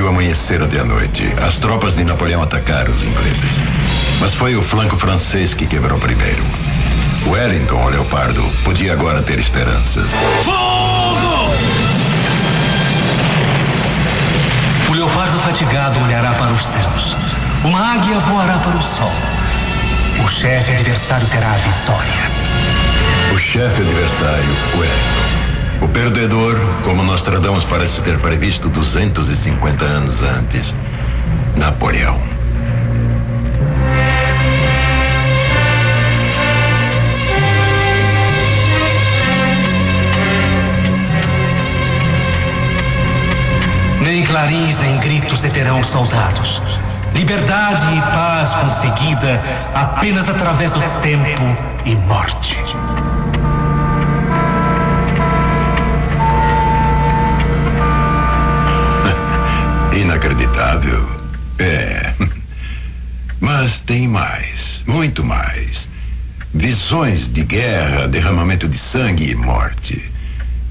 o amanhecer até a noite. As tropas de Napoleão atacaram os ingleses. Mas foi o flanco francês que quebrou primeiro. Wellington, o Leopardo, podia agora ter esperanças. Fogo! O Leopardo fatigado olhará para os céus. Uma águia voará para o sol. O chefe adversário terá a vitória. O chefe adversário, Wellington. O perdedor, como Nostradamus parece ter previsto 250 anos antes, Napoleão. Nem clarins nem gritos deterão os soldados. Liberdade e paz conseguida apenas através do tempo e morte. Inacreditável. Mas tem mais, muito mais. Visões de guerra, derramamento de sangue e morte.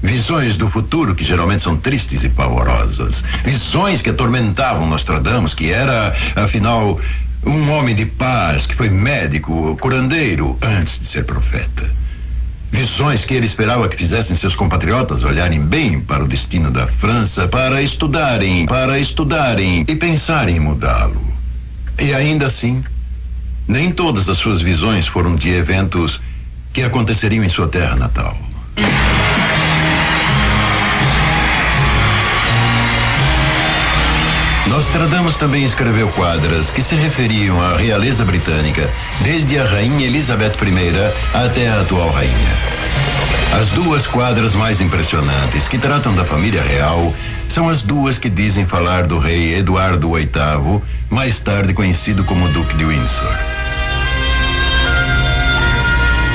Visões do futuro que geralmente são tristes e pavorosas. Visões que atormentavam Nostradamus, que era, afinal, um homem de paz, que foi médico, curandeiro, antes de ser profeta. Visões que ele esperava que fizessem seus compatriotas olharem bem para o destino da França, para estudarem e pensarem em mudá-lo. E ainda assim, nem todas as suas visões foram de eventos que aconteceriam em sua terra natal. Nostradamus também escreveu quadras que se referiam à realeza britânica, desde a rainha Elizabeth I até a atual rainha. As duas quadras mais impressionantes que tratam da família real são as duas que dizem falar do rei Eduardo VIII, mais tarde conhecido como Duque de Windsor.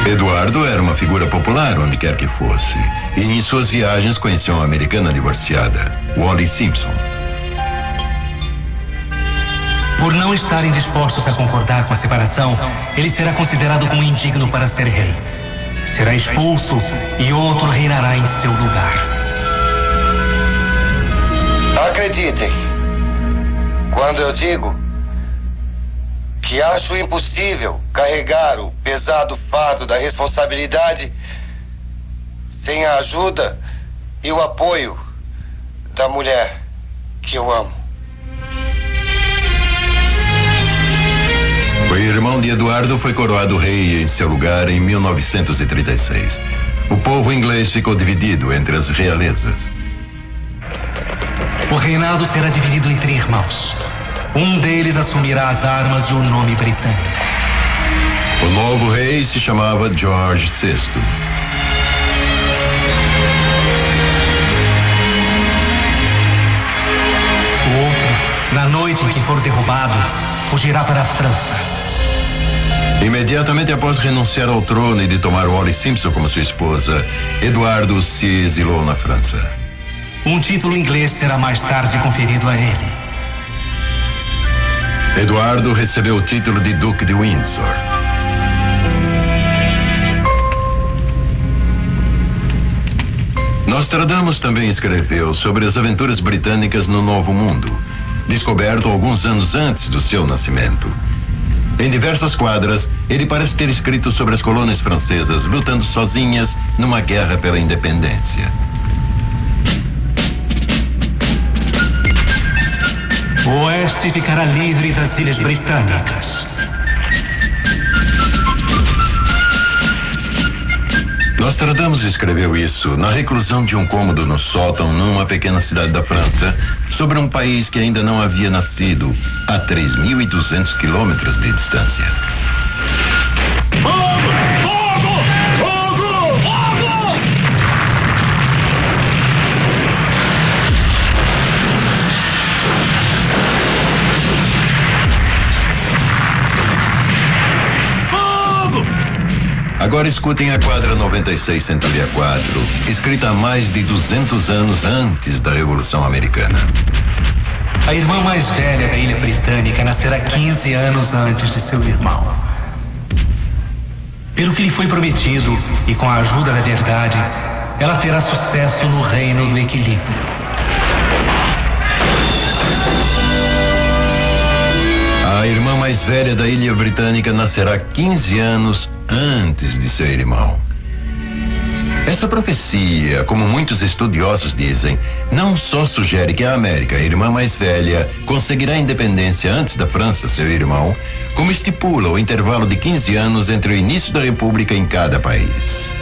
Eduardo era uma figura popular onde quer que fosse, e em suas viagens conheceu uma americana divorciada, Wallis Simpson. Por não estarem dispostos a concordar com a separação, ele será considerado como indigno para ser rei. Será expulso e outro reinará em seu lugar. Acreditem, quando eu digo que acho impossível carregar o pesado fardo da responsabilidade sem a ajuda e o apoio da mulher que eu amo. O irmão de Eduardo foi coroado rei em seu lugar em 1936. O povo inglês ficou dividido entre as realezas. O reinado será dividido entre irmãos. Um deles assumirá as armas e o nome britânico. O novo rei se chamava George VI. O outro, na noite em que for derrubado, fugirá para a França. Imediatamente após renunciar ao trono e de tomar Wallis Simpson como sua esposa, Eduardo se exilou na França. Um título inglês será mais tarde conferido a ele. Eduardo recebeu o título de Duque de Windsor. Nostradamus também escreveu sobre as aventuras britânicas no Novo Mundo, descoberto alguns anos antes do seu nascimento. Em diversas quadras, ele parece ter escrito sobre as colônias francesas lutando sozinhas numa guerra pela independência. O Oeste ficará livre das ilhas britânicas. Nostradamus escreveu isso na reclusão de um cômodo no sótão numa pequena cidade da França, sobre um país que ainda não havia nascido, a 3.200 quilômetros de distância. Fogo! Fogo! Fogo! Fogo! Fogo! Agora escutem a quadra 96 Centuria 4, escrita há mais de 200 anos antes da Revolução Americana. A irmã mais velha da ilha britânica nascerá 15 anos antes de seu irmão. Pelo que lhe foi prometido, e com a ajuda da verdade, ela terá sucesso no reino do equilíbrio. A irmã mais velha da ilha britânica nascerá 15 anos antes de seu irmão. Essa profecia, como muitos estudiosos dizem, não só sugere que a América, a irmã mais velha, conseguirá a independência antes da França, seu irmão, como estipula o intervalo de 15 anos entre o início da República em cada país.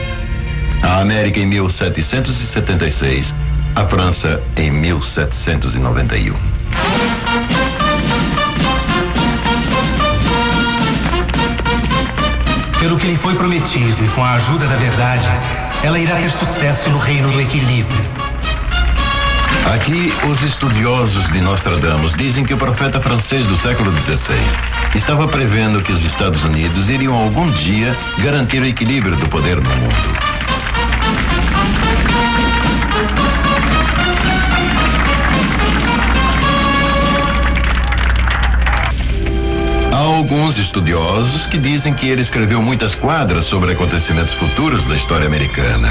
A América em 1776, a França em 1791. Pelo que lhe foi prometido e com a ajuda da verdade, ela irá ter sucesso no reino do equilíbrio. Aqui, os estudiosos de Nostradamus dizem que o profeta francês do século XVI estava prevendo que os Estados Unidos iriam algum dia garantir o equilíbrio do poder no mundo. Há alguns estudiosos que dizem que ele escreveu muitas quadras sobre acontecimentos futuros da história americana.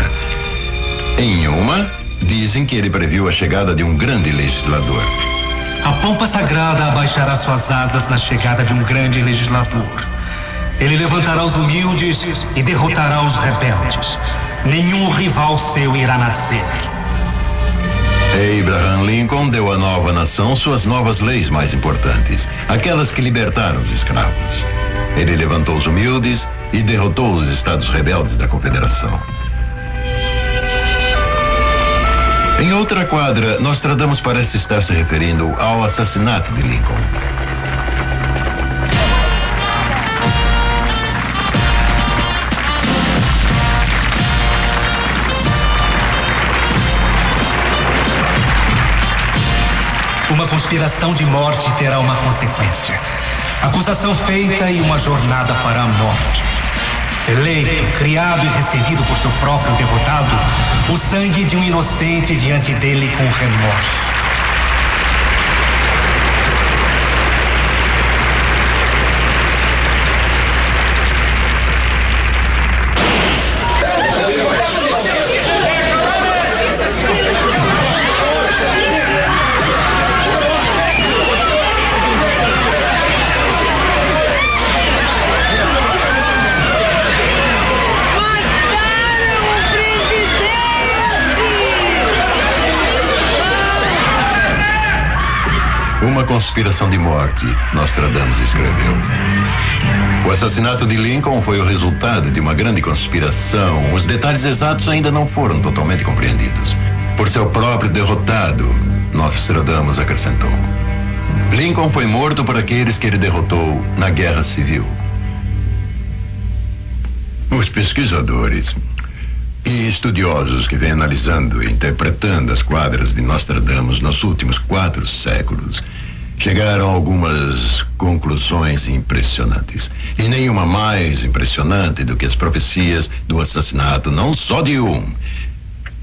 Em uma, dizem que ele previu a chegada de um grande legislador. A pompa sagrada abaixará suas asas na chegada de um grande legislador. Ele levantará os humildes e derrotará os rebeldes. Nenhum rival seu irá nascer. Abraham Lincoln deu à nova nação suas novas leis mais importantes, aquelas que libertaram os escravos. Ele levantou os humildes e derrotou os estados rebeldes da Confederação. Em outra quadra, Nostradamus parece estar se referindo ao assassinato de Lincoln. Uma conspiração de morte terá uma consequência. Acusação feita e uma jornada para a morte. Eleito, criado e recebido por seu próprio derrotado, o sangue de um inocente diante dele com remorso. Uma conspiração de morte, Nostradamus escreveu. O assassinato de Lincoln foi o resultado de uma grande conspiração. Os detalhes exatos ainda não foram totalmente compreendidos. Por seu próprio derrotado, Nostradamus acrescentou. Lincoln foi morto por aqueles que ele derrotou na Guerra Civil. Os pesquisadores e estudiosos que vêm analisando e interpretando as quadras de Nostradamus nos últimos 4 séculos chegaram a algumas conclusões impressionantes. E nenhuma mais impressionante do que as profecias do assassinato não só de um,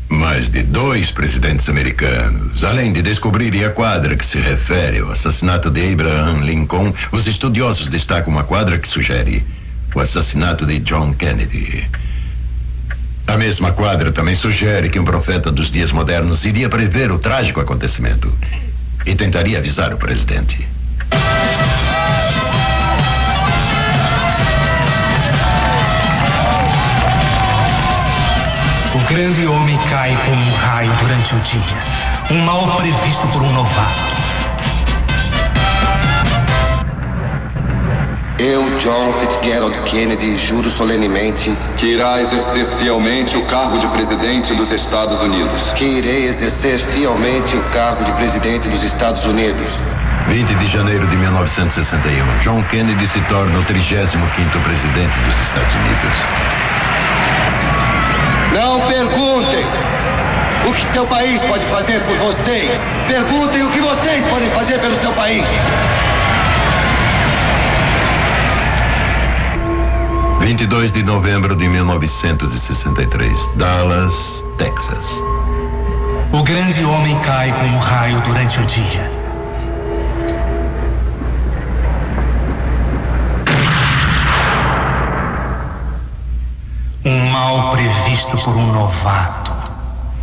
mas de 2 presidentes americanos. Além de descobrirem a quadra que se refere ao assassinato de Abraham Lincoln, os estudiosos destacam uma quadra que sugere o assassinato de John Kennedy. A mesma quadra também sugere que um profeta dos dias modernos iria prever o trágico acontecimento e tentaria avisar o presidente. O grande homem cai como um raio durante o dia, um mal previsto por um novato. Eu, John Fitzgerald Kennedy, juro solenemente que irá exercer fielmente o cargo de presidente dos Estados Unidos. que irei exercer fielmente o cargo de presidente dos Estados Unidos. 20 de janeiro de 1961, John Kennedy se torna o 35º presidente dos Estados Unidos. Não perguntem o que seu país pode fazer por vocês. Perguntem o que vocês podem fazer pelo seu país. 22 de novembro de 1963, Dallas, Texas. O grande homem cai como um raio durante o dia. Um mal previsto por um novato.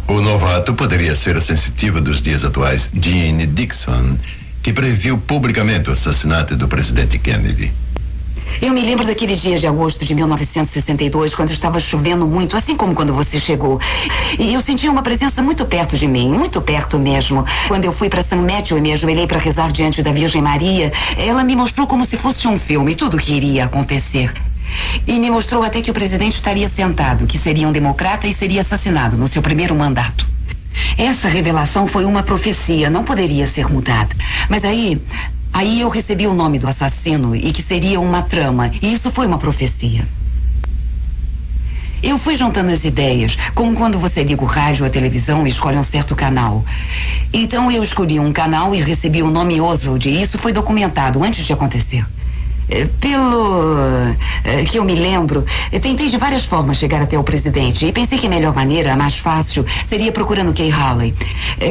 O novato poderia ser a sensitiva dos dias atuais, Jeanne Dixon, que previu publicamente o assassinato do presidente Kennedy. Eu me lembro daquele dia de agosto de 1962, quando estava chovendo muito, assim como quando você chegou. E eu sentia uma presença muito perto de mim, muito perto mesmo. Quando eu fui para São Matthew e me ajoelhei para rezar diante da Virgem Maria, ela me mostrou como se fosse um filme, tudo o que iria acontecer. E me mostrou até que o presidente estaria sentado, que seria um democrata e seria assassinado no seu primeiro mandato. Essa revelação foi uma profecia, não poderia ser mudada. Mas aí eu recebi o nome do assassino e que seria uma trama, e isso foi uma profecia. Eu fui juntando as ideias, como quando você liga o rádio ou a televisão e escolhe um certo canal. Então eu escolhi um canal e recebi o nome Oswald, e isso foi documentado antes de acontecer. Pelo que eu me lembro, tentei de várias formas chegar até o presidente e pensei que a melhor maneira, a mais fácil, seria procurando Kay Haley.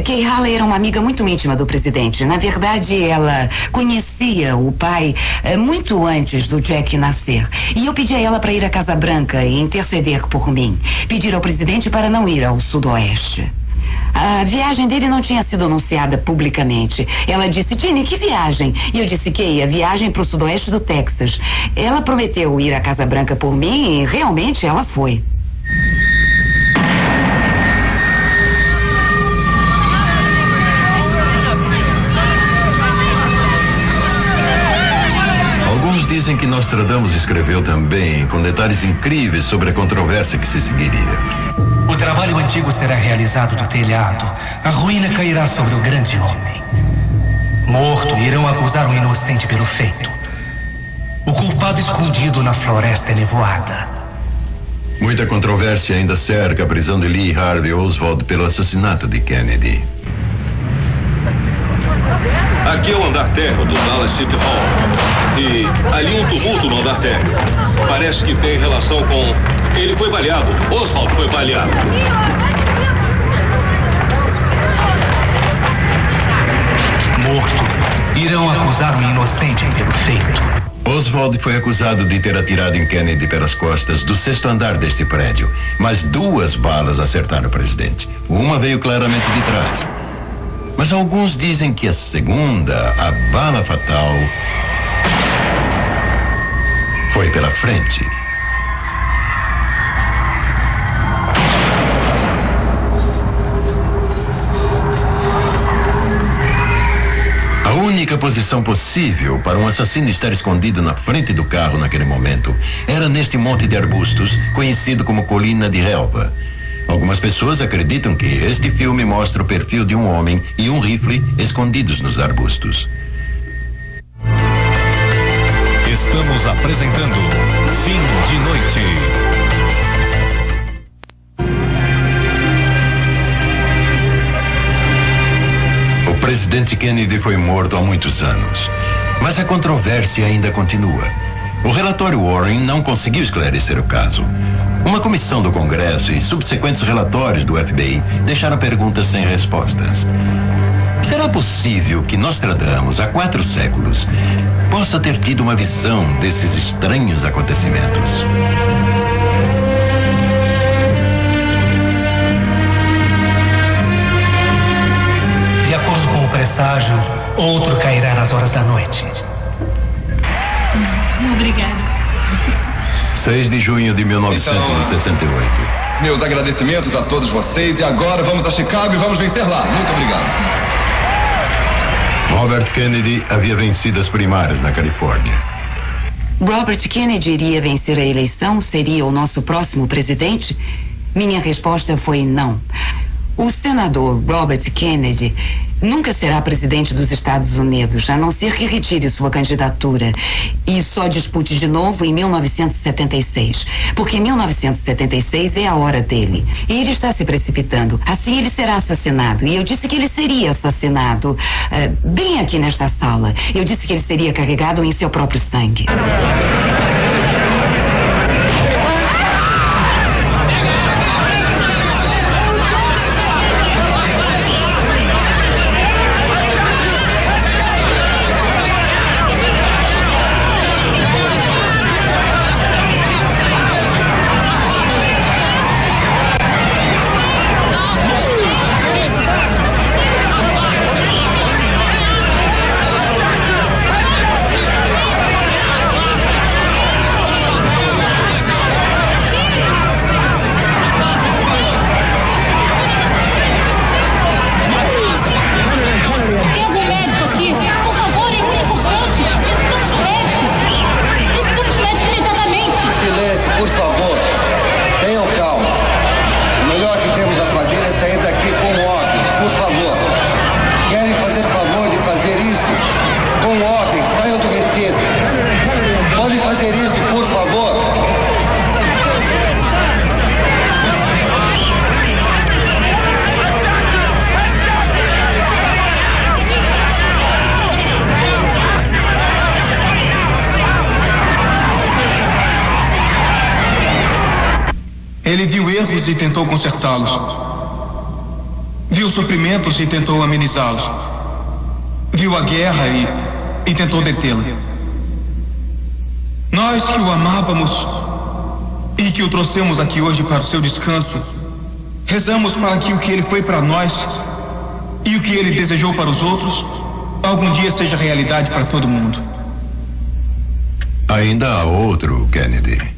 Kay Haley era uma amiga muito íntima do presidente. Na verdade, ela conhecia o pai muito antes do Jack nascer. E eu pedi a ela para ir à Casa Branca e interceder por mim. Pedir ao presidente para não ir ao sudoeste. A viagem dele não tinha sido anunciada publicamente. Ela disse: Ginny, que viagem? E eu disse: Kay, a viagem para o sudoeste do Texas. Ela prometeu ir à Casa Branca por mim e realmente ela foi. Alguns dizem que Nostradamus escreveu também, com detalhes incríveis sobre a controvérsia que se seguiria. O trabalho antigo será realizado do telhado. A ruína cairá sobre o grande homem. Morto, irão acusar um inocente pelo feito. O culpado escondido na floresta nevoada. Muita controvérsia ainda cerca a prisão de Lee Harvey Oswald pelo assassinato de Kennedy. Aqui é o andar térreo do Dallas City Hall. E ali um tumulto no andar térreo. Parece que tem relação com... Ele foi baleado. Oswald foi baleado. Morto. Irão acusar um inocente pelo feito. Oswald foi acusado de ter atirado em Kennedy pelas costas do 6º andar deste prédio, mas 2 balas acertaram o presidente. Uma veio claramente de trás. Mas alguns dizem que a segunda, a bala fatal, foi pela frente. A única posição possível para um assassino estar escondido na frente do carro naquele momento era neste monte de arbustos, conhecido como Colina de Relva. Algumas pessoas acreditam que este filme mostra o perfil de um homem e um rifle escondidos nos arbustos. Estamos apresentando Fim de Noite. O presidente Kennedy foi morto há muitos anos, mas a controvérsia ainda continua. O relatório Warren não conseguiu esclarecer o caso. Uma comissão do Congresso e subsequentes relatórios do FBI deixaram perguntas sem respostas. Será possível que Nostradamus, há 4 séculos, possa ter tido uma visão desses estranhos acontecimentos? De acordo com o presságio, outro cairá nas horas da noite. Obrigada. 6 de junho de 1968. Meus agradecimentos a todos vocês e agora vamos a Chicago e vamos vencer lá. Muito obrigado. Robert Kennedy havia vencido as primárias na Califórnia. Robert Kennedy iria vencer a eleição? Seria o nosso próximo presidente? Minha resposta foi não. O senador Robert Kennedy nunca será presidente dos Estados Unidos, a não ser que retire sua candidatura e só dispute de novo em 1976, porque 1976 é a hora dele. E ele está se precipitando. Assim ele será assassinado. E eu disse que ele seria assassinado bem aqui nesta sala. Eu disse que ele seria carregado em seu próprio sangue. Ele viu erros e tentou consertá-los. Viu sofrimentos e tentou amenizá-los. Viu a guerra e tentou detê-la. Nós que o amávamos e que o trouxemos aqui hoje para o seu descanso, rezamos para que o que ele foi para nós e o que ele desejou para os outros algum dia seja realidade para todo mundo. Ainda há outro, Kennedy.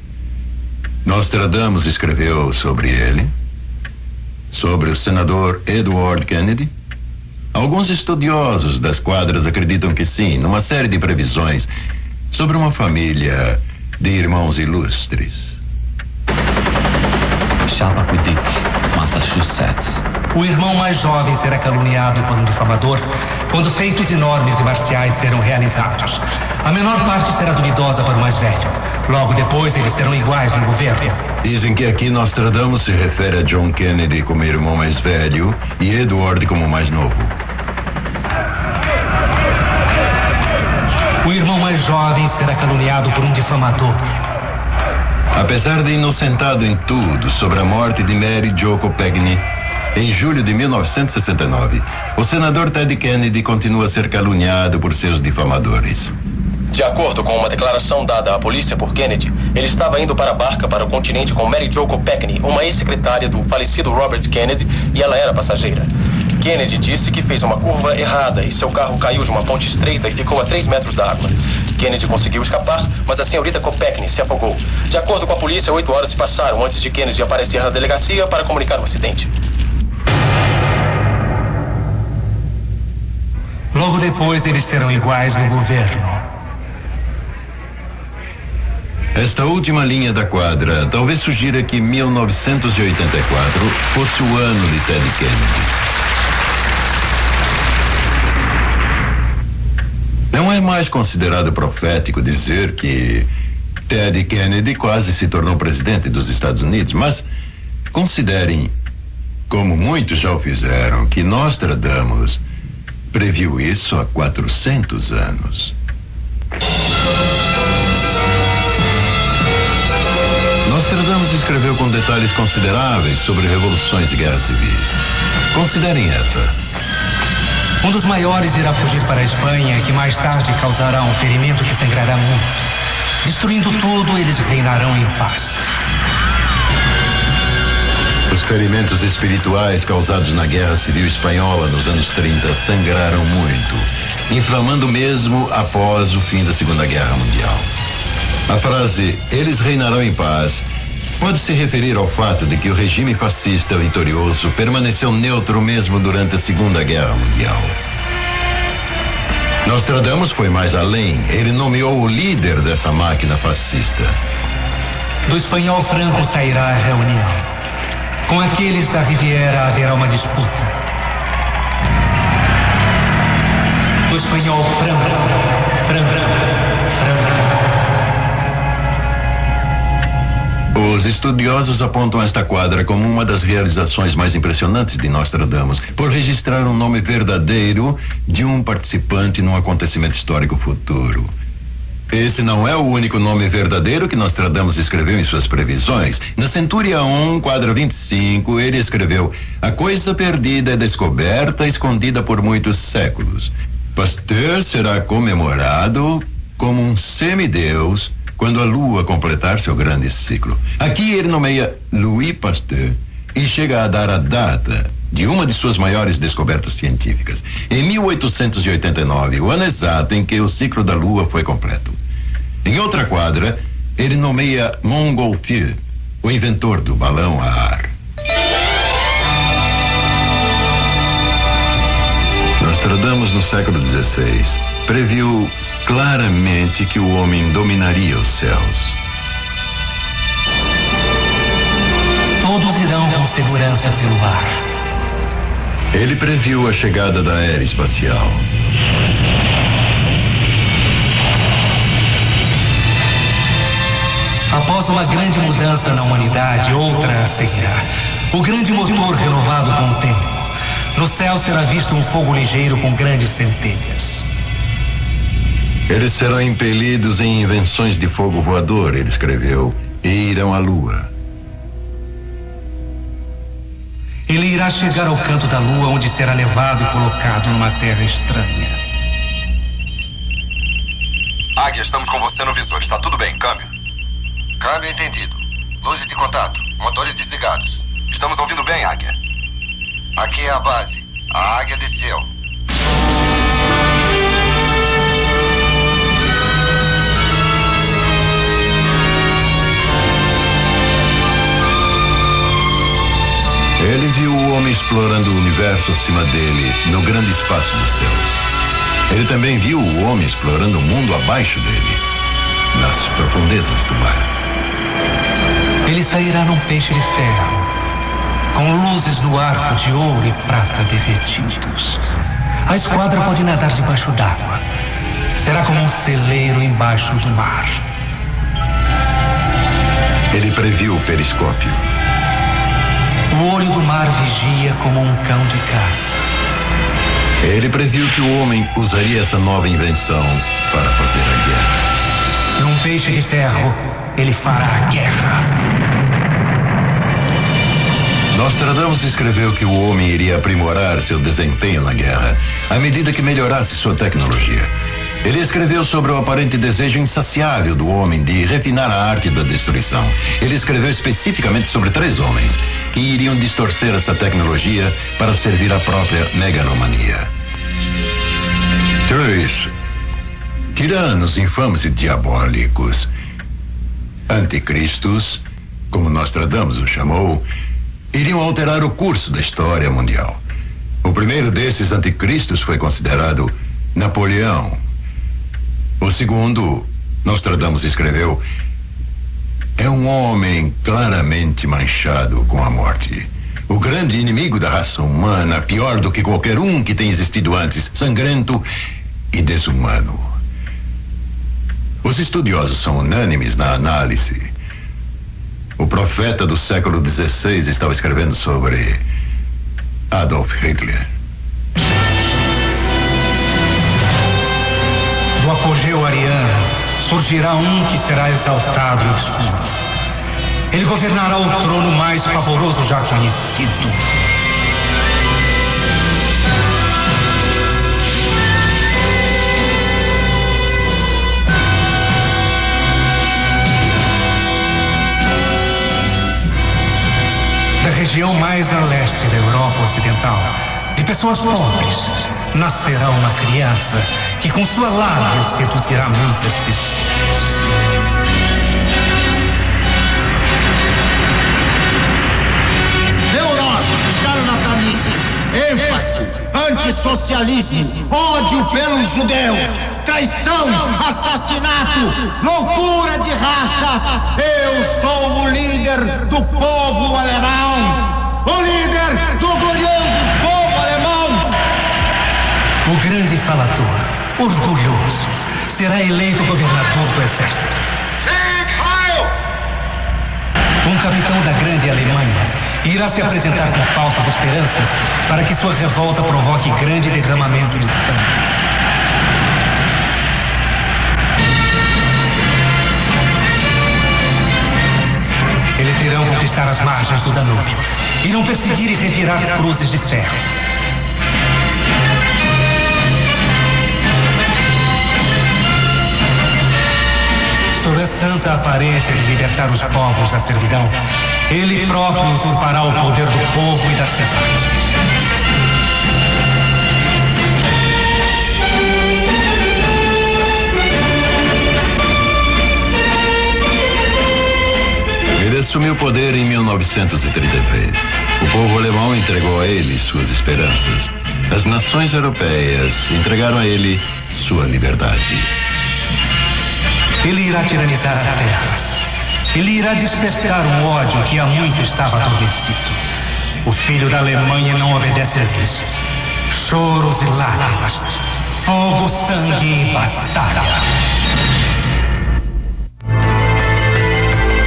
Nostradamus escreveu sobre ele, sobre o senador Edward Kennedy. Alguns estudiosos das quadras acreditam que sim, numa série de previsões sobre uma família de irmãos ilustres. Chappaquiddick, Massachusetts. O irmão mais jovem será caluniado por um difamador quando feitos enormes e marciais serão realizados. A menor parte será duvidosa para o mais velho. Logo depois, eles serão iguais no governo. Dizem que aqui Nostradamus se refere a John Kennedy como irmão mais velho e Edward como mais novo. O irmão mais jovem será caluniado por um difamador. Apesar de inocentado em tudo sobre a morte de Mary Jo Kopechne, em julho de 1969, o senador Ted Kennedy continua a ser caluniado por seus difamadores. De acordo com uma declaração dada à polícia por Kennedy, ele estava indo para a barca para o continente com Mary Jo Kopechne, uma ex-secretária do falecido Robert Kennedy, e ela era passageira. Kennedy disse que fez uma curva errada e seu carro caiu de uma ponte estreita e ficou a 3 metros da água. Kennedy conseguiu escapar, mas a senhorita Kopechne se afogou. De acordo com a polícia, 8 horas se passaram antes de Kennedy aparecer na delegacia para comunicar o acidente. Logo depois, eles serão iguais no governo. Esta última linha da quadra talvez sugira que 1984 fosse o ano de Ted Kennedy. Não é mais considerado profético dizer que Ted Kennedy quase se tornou presidente dos Estados Unidos, mas considerem, como muitos já o fizeram, que Nostradamus previu isso há 400 anos. Nostradamus escreveu com detalhes consideráveis sobre revoluções e guerras civis. Considerem essa. Um dos maiores irá fugir para a Espanha, que mais tarde causará um ferimento que sangrará muito. Destruindo tudo, eles reinarão em paz. Os ferimentos espirituais causados na Guerra Civil Espanhola nos anos 30 sangraram muito, inflamando mesmo após o fim da Segunda Guerra Mundial. A frase, eles reinarão em paz, pode se referir ao fato de que o regime fascista vitorioso permaneceu neutro mesmo durante a Segunda Guerra Mundial. Nostradamus foi mais além. Ele nomeou o líder dessa máquina fascista. Do espanhol Franco sairá a reunião. Com aqueles da Riviera haverá uma disputa. Do espanhol Franco. Os estudiosos apontam esta quadra como uma das realizações mais impressionantes de Nostradamus, por registrar um nome verdadeiro de um participante num acontecimento histórico futuro. Esse não é o único nome verdadeiro que Nostradamus escreveu em suas previsões. Na Centúria 1, quadra 25, ele escreveu: a coisa perdida é descoberta, escondida por muitos séculos. Pasteur será comemorado como um semideus quando a Lua completar seu grande ciclo. Aqui ele nomeia Louis Pasteur e chega a dar a data de uma de suas maiores descobertas científicas. Em 1889, o ano exato em que o ciclo da Lua foi completo. Em outra quadra, ele nomeia Montgolfier, o inventor do balão a ar. Nostradamus, no século XVI, previu claramente que o homem dominaria os céus. Todos irão com segurança pelo ar. Ele previu a chegada da era espacial. Após uma grande mudança na humanidade, outra seguirá. O grande motor renovado com o tempo. No céu será visto um fogo ligeiro com grandes centelhas. Eles serão impelidos em invenções de fogo voador, ele escreveu, e irão à Lua. Ele irá chegar ao canto da lua, onde será levado e colocado numa terra estranha. Águia, estamos com você no visor. Está tudo bem, câmbio. Câmbio entendido. Luzes de contato. Motores desligados. Estamos ouvindo bem, Águia. Aqui é a base. A Águia desceu. Ele viu o homem explorando o universo acima dele, no grande espaço dos céus. Ele também viu o homem explorando o mundo abaixo dele, nas profundezas do mar. Ele sairá num peixe de ferro, com luzes do arco de ouro e prata derretidos. A esquadra pode nadar debaixo d'água. Será como um celeiro embaixo do mar. Ele previu o periscópio. O olho do mar vigia como um cão de caça. Ele previu que o homem usaria essa nova invenção para fazer a guerra. Num peixe de ferro, ele fará a guerra. Nostradamus escreveu que o homem iria aprimorar seu desempenho na guerra à medida que melhorasse sua tecnologia. Ele escreveu sobre o aparente desejo insaciável do homem de refinar a arte da destruição. Ele escreveu especificamente sobre 3 homens que iriam distorcer essa tecnologia para servir à própria megalomania. 3 tiranos infames e diabólicos, anticristos, como Nostradamus o chamou, iriam alterar o curso da história mundial. O primeiro desses anticristos foi considerado Napoleão. O segundo, Nostradamus escreveu, é um homem claramente manchado com a morte. O grande inimigo da raça humana, pior do que qualquer um que tenha existido antes, sangrento e desumano. Os estudiosos são unânimes na análise. O profeta do século XVI estava escrevendo sobre Adolf Hitler. Do apogeu ariano surgirá um que será exaltado e obscuro. Ele governará o trono mais pavoroso já conhecido. Da região mais a leste da Europa Ocidental, de pessoas pobres, nascerá uma criança que com sua lábia seduzirá muitas pessoas. Neurósis, charlatanismo, ênfase, antissocialismo, ódio pelos judeus, traição, assassinato, loucura de raças. Eu sou o líder do povo alemão, o líder do glorioso povo alemão. O grande falador, orgulhoso, será eleito governador do exército. Sieg Heil! Um capitão da grande Alemanha irá se apresentar com falsas esperanças para que sua revolta provoque grande derramamento de sangue. Eles irão conquistar as margens do Danúbio. Irão perseguir e revirar cruzes de ferro. Sob a santa aparência de libertar os povos da servidão, ele próprio usurpará o poder do povo e da cidade. Ele assumiu o poder em 1933. O povo alemão entregou a ele suas esperanças. As nações europeias entregaram a ele sua liberdade. Ele irá tiranizar a terra. Ele irá despertar um ódio que há muito estava adormecido. O filho da Alemanha não obedece a leis. Choros e lágrimas, fogo, sangue e batalha.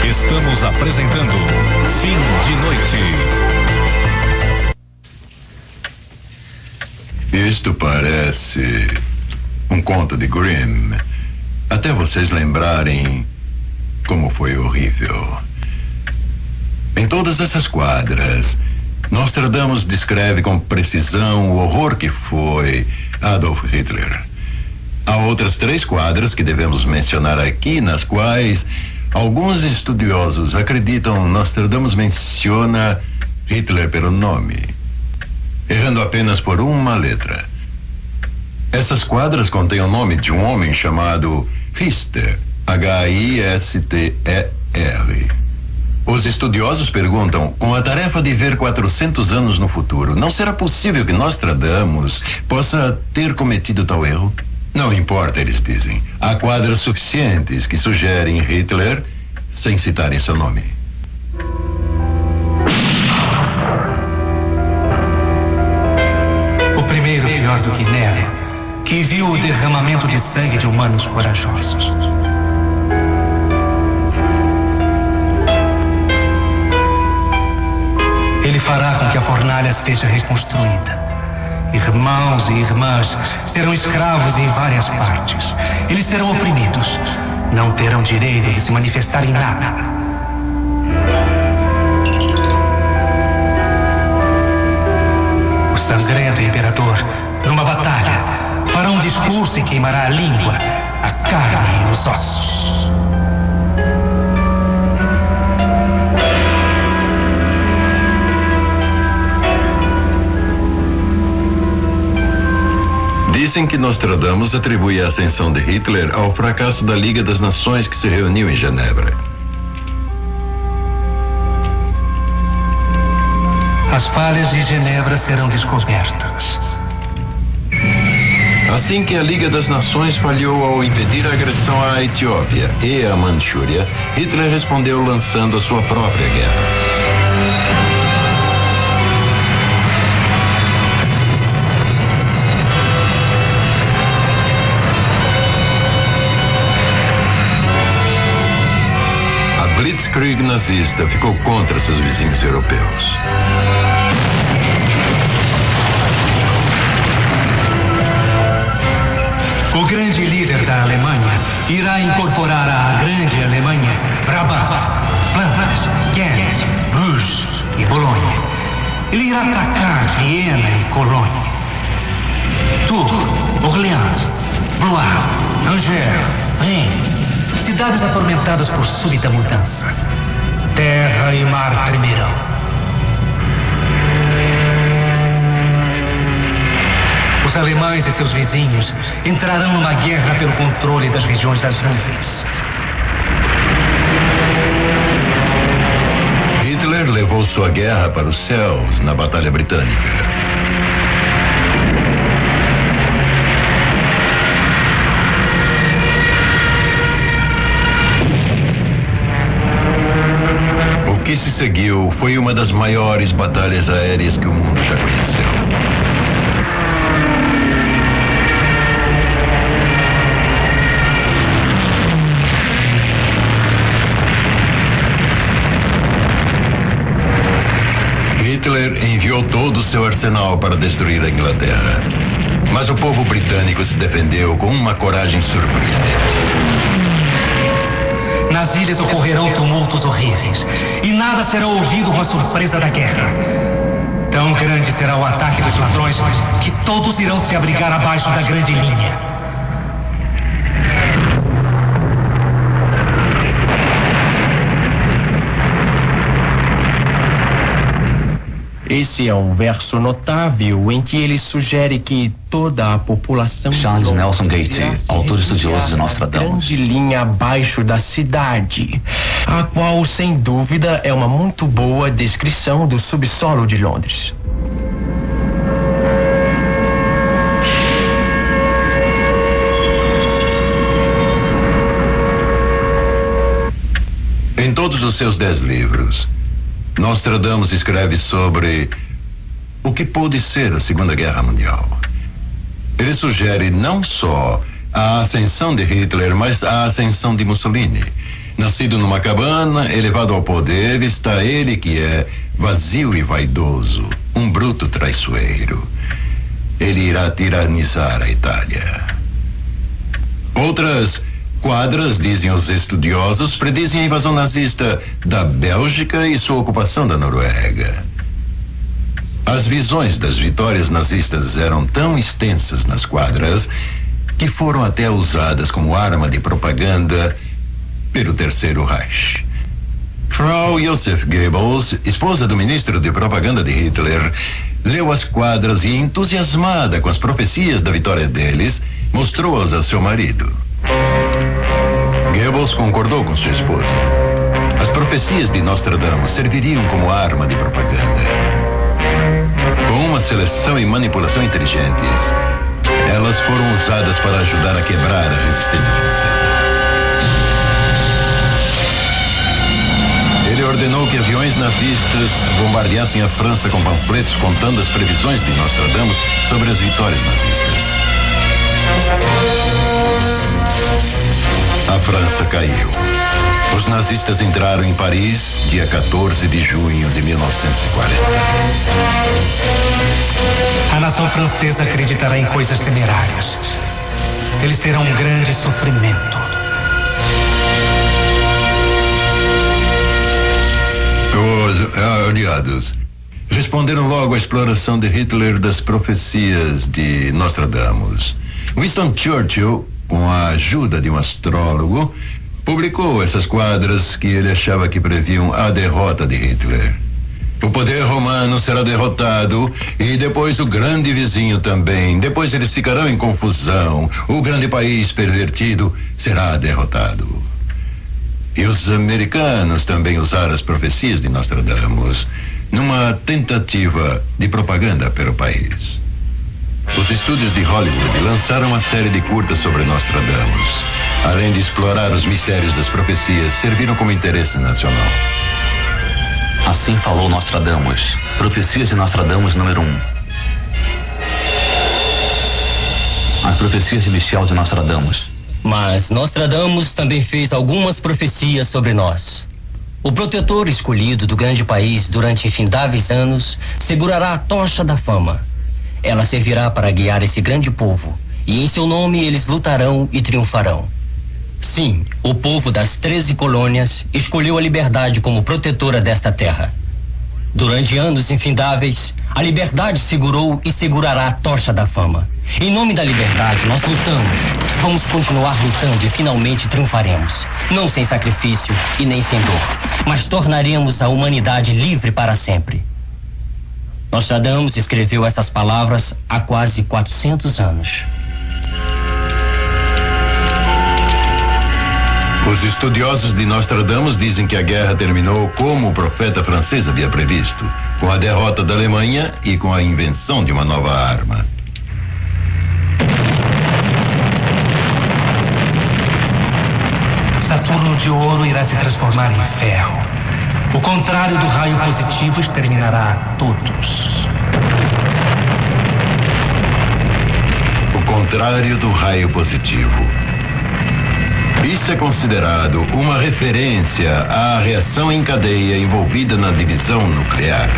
Estamos apresentando Fim de Noite. Isto parece um conto de Grimm. Até vocês lembrarem como foi horrível. Em todas essas quadras, Nostradamus descreve com precisão o horror que foi Adolf Hitler. Há outras 3 quadras que devemos mencionar aqui, nas quais alguns estudiosos acreditam Nostradamus menciona Hitler pelo nome, errando apenas por uma letra. Essas quadras contêm o nome de um homem chamado Hister, H-I-S-T-E-R. Os estudiosos perguntam, com a tarefa de ver 400 anos no futuro, não será possível que Nostradamus possa ter cometido tal erro? Não importa, eles dizem. Há quadras suficientes que sugerem Hitler sem citarem seu nome. O primeiro, pior do que Nero, que viu o derramamento de sangue de humanos corajosos. Ele fará com que a fornalha seja reconstruída. Irmãos e irmãs serão escravos em várias partes. Eles serão oprimidos. Não terão direito de se manifestar em nada. O sangrento imperador, numa batalha, fará um discurso e queimará a língua, a carne e os ossos. Dizem que Nostradamus atribui a ascensão de Hitler ao fracasso da Liga das Nações que se reuniu em Genebra. As falhas de Genebra serão descobertas. Assim que a Liga das Nações falhou ao impedir a agressão à Etiópia e à Manchúria, Hitler respondeu lançando a sua própria guerra. A Blitzkrieg nazista ficou contra seus vizinhos europeus. O grande líder da Alemanha irá incorporar à grande Alemanha Brabant, Flandres, Ghent, Bruges e Bolonha. Ele irá atacar Viena e Colônia. Tours, Orleans, Blois, Angers, Reims, cidades atormentadas por súbita mudança. Terra e mar tremerão. Os alemães e seus vizinhos entrarão numa guerra pelo controle das regiões das nuvens. Hitler levou sua guerra para os céus na Batalha Britânica. O que se seguiu foi uma das maiores batalhas aéreas que o mundo já conheceu. Hitler enviou todo o seu arsenal para destruir a Inglaterra. Mas o povo britânico se defendeu com uma coragem surpreendente. Nas ilhas ocorrerão tumultos horríveis e nada será ouvido com a surpresa da guerra. Tão grande será o ataque dos ladrões que todos irão se abrigar abaixo da grande linha. Esse é um verso notável em que ele sugere que toda a população... Charles Nelson Gate, autor estudioso de Nostradamus. Grande linha abaixo da cidade, a qual, sem dúvida, é uma muito boa descrição do subsolo de Londres. Em todos os seus 10 livros, Nostradamus escreve sobre o que pôde ser a Segunda Guerra Mundial. Ele sugere não só a ascensão de Hitler, mas a ascensão de Mussolini. Nascido numa cabana, elevado ao poder, está ele que é vazio e vaidoso, um bruto traiçoeiro. Ele irá tiranizar a Itália. Outras quadras, dizem os estudiosos, predizem a invasão nazista da Bélgica e sua ocupação da Noruega. As visões das vitórias nazistas eram tão extensas nas quadras que foram até usadas como arma de propaganda pelo Terceiro Reich. Frau Joseph Goebbels, esposa do ministro de propaganda de Hitler, leu as quadras e, entusiasmada com as profecias da vitória deles, mostrou-as a seu marido. Goebbels concordou com sua esposa. As profecias de Nostradamus serviriam como arma de propaganda. Com uma seleção e manipulação inteligentes, elas foram usadas para ajudar a quebrar a resistência francesa. Ele ordenou que aviões nazistas bombardeassem a França com panfletos contando as previsões de Nostradamus sobre as vitórias nazistas. A França caiu. Os nazistas entraram em Paris, dia 14 de junho de 1940. A nação francesa acreditará em coisas temerárias. Eles terão um grande sofrimento. Os aliados responderam logo à exploração de Hitler das profecias de Nostradamus. Winston Churchill, com a ajuda de um astrólogo, publicou essas quadras que ele achava que previam a derrota de Hitler. O poder romano será derrotado e depois o grande vizinho também. Depois eles ficarão em confusão. O grande país pervertido será derrotado. E os americanos também usaram as profecias de Nostradamus numa tentativa de propaganda pelo país. Os estúdios de Hollywood lançaram uma série de curtas sobre Nostradamus. Além de explorar os mistérios das profecias, serviram como interesse nacional. Assim falou Nostradamus. Profecias de Nostradamus número 1. As profecias de Michel de Nostradamus. Mas Nostradamus também fez algumas profecias sobre nós. O protetor escolhido do grande país durante infindáveis anos segurará a tocha da fama. Ela servirá para guiar esse grande povo, e em seu nome eles lutarão e triunfarão. Sim, o povo das 13 colônias escolheu a liberdade como protetora desta terra. Durante anos infindáveis, a liberdade segurou e segurará a tocha da fama. Em nome da liberdade, nós lutamos. Vamos continuar lutando e finalmente triunfaremos. Não sem sacrifício e nem sem dor, mas tornaremos a humanidade livre para sempre. Nostradamus escreveu essas palavras há quase 400 anos. Os estudiosos de Nostradamus dizem que a guerra terminou como o profeta francês havia previsto, com a derrota da Alemanha e com a invenção de uma nova arma. Saturno de ouro irá se transformar em ferro. O contrário do raio positivo exterminará todos. O contrário do raio positivo. Isso é considerado uma referência à reação em cadeia envolvida na divisão nuclear.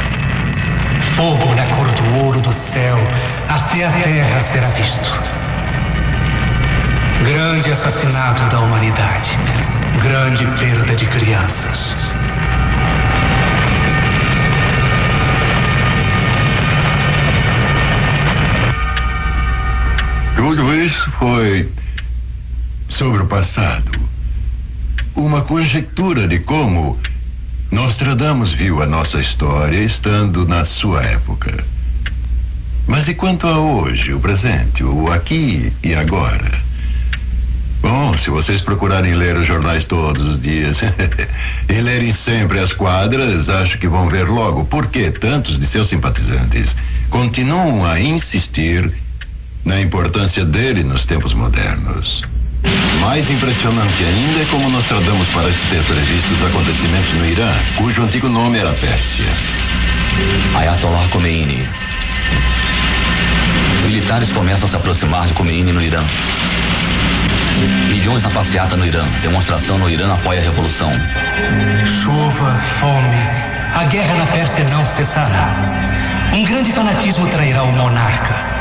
Fogo na cor do ouro do céu, até a terra será visto. Grande assassinato da humanidade. Grande perda de crianças. Tudo isso foi sobre o passado. Uma conjectura de como Nostradamus viu a nossa história estando na sua época. Mas e quanto a hoje, o presente, o aqui e agora? Bom, se vocês procurarem ler os jornais todos os dias e lerem sempre as quadras, acho que vão ver logo por que tantos de seus simpatizantes continuam a insistir na importância dele nos tempos modernos. Mais impressionante ainda é como Nostradamus parece ter previsto os acontecimentos no Irã, cujo antigo nome era Pérsia. Ayatollah Khomeini. Militares começam a se aproximar de Khomeini no Irã. Milhões na passeata no Irã. Demonstração no Irã apoia a revolução. Chuva, fome. A guerra na Pérsia não cessará. Um grande fanatismo trairá o monarca.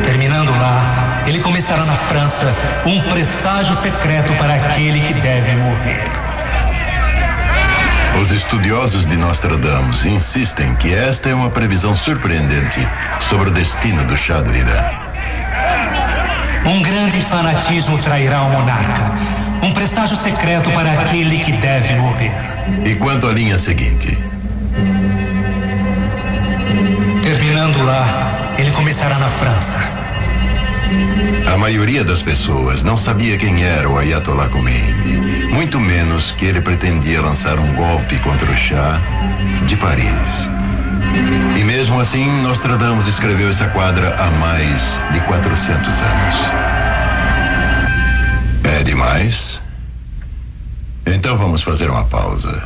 Terminando lá, ele começará na França um presságio secreto para aquele que deve morrer. Os estudiosos de Nostradamus insistem que esta é uma previsão surpreendente sobre o destino do Shah do Irã. Um grande fanatismo trairá o monarca. Um presságio secreto para aquele que deve morrer. E quanto à linha seguinte? Terminando lá, ele começará na França. A maioria das pessoas não sabia quem era o Ayatollah Khomeini, muito menos que ele pretendia lançar um golpe contra o Shah de Paris. E mesmo assim, Nostradamus escreveu essa quadra há mais de 400 anos. É demais? Então vamos fazer uma pausa.